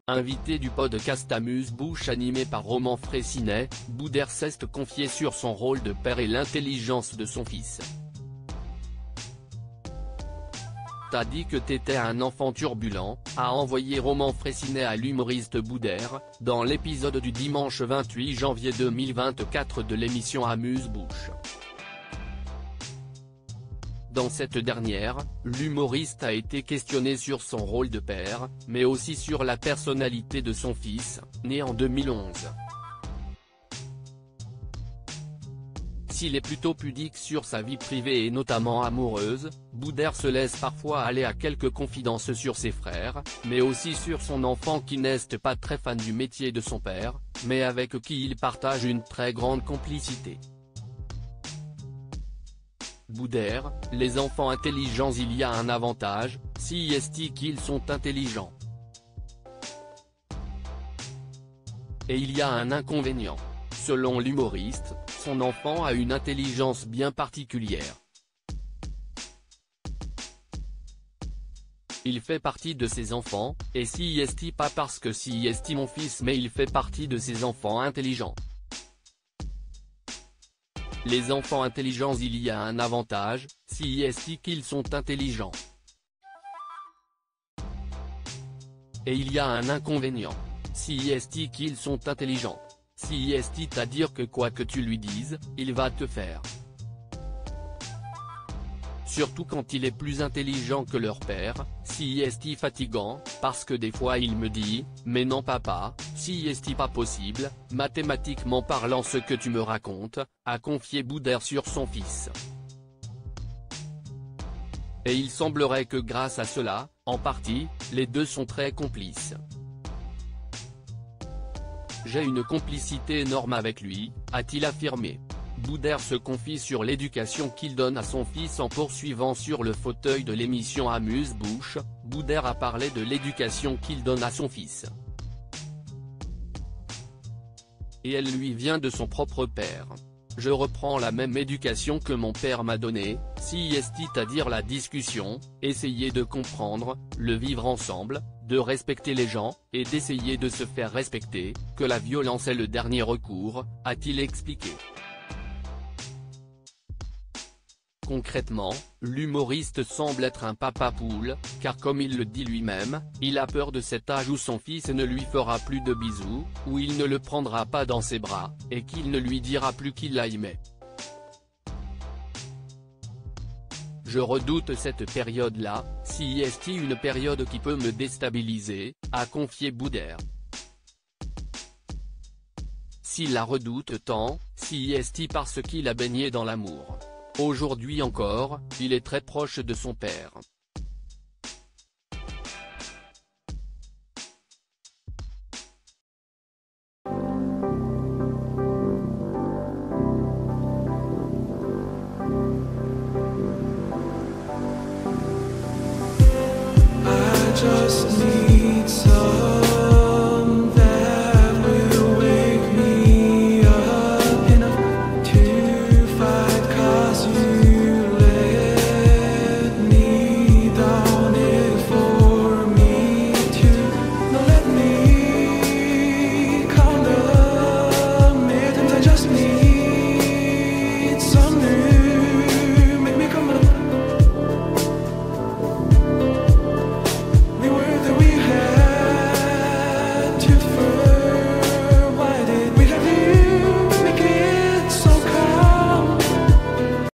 Invité du podcast Amuse-Bouche animé par Roman Frécinet, Boudère s'est confié sur son rôle de père et l'intelligence de son fils. T'as dit que t'étais un enfant turbulent, a envoyé Roman Frécinet à l'humoriste Boudère, dans l'épisode du dimanche 28 janvier 2024 de l'émission Amuse-Bouche. Dans cette dernière, l'humoriste a été questionné sur son rôle de père, mais aussi sur la personnalité de son fils, né en 2011. S'il est plutôt pudique sur sa vie privée et notamment amoureuse, Boudère se laisse parfois aller à quelques confidences sur ses frères, mais aussi sur son enfant qui n'est pas très fan du métier de son père, mais avec qui il partage une très grande complicité. Boudère, les enfants intelligents, il y a un avantage, si est qu'ils sont intelligents. Et il y a un inconvénient. Selon l'humoriste, son enfant a une intelligence bien particulière. Il fait partie de ses enfants, et si est pas parce que si est mon fils, mais il fait partie de ses enfants intelligents. Les enfants intelligents, il y a un avantage, si est qu'ils sont intelligents. Et il y a un inconvénient. Si est qu'ils sont intelligents. Si est à dire que quoi que tu lui dises, il va te faire. Surtout quand il est plus intelligent que leur père, si est fatigant, parce que des fois il me dit, mais non papa, si est pas possible, mathématiquement parlant ce que tu me racontes, a confié Boudère sur son fils. Et il semblerait que grâce à cela, en partie, les deux sont très complices. J'ai une complicité énorme avec lui, a-t-il affirmé. Boudère se confie sur l'éducation qu'il donne à son fils en poursuivant sur le fauteuil de l'émission Amuse-Bouche. Boudère a parlé de l'éducation qu'il donne à son fils. Et elle lui vient de son propre père. Je reprends la même éducation que mon père m'a donnée, si est à dire la discussion, essayer de comprendre, le vivre ensemble, de respecter les gens, et d'essayer de se faire respecter, que la violence est le dernier recours, a-t-il expliqué. Concrètement, l'humoriste semble être un papa poule, car comme il le dit lui-même, il a peur de cet âge où son fils ne lui fera plus de bisous, où il ne le prendra pas dans ses bras, et qu'il ne lui dira plus qu'il l'aimait. Je redoute cette période-là, si est une période qui peut me déstabiliser, a confié Boudère. S'il la redoute tant, si est parce qu'il a baigné dans l'amour. Aujourd'hui encore, il est très proche de son père. I just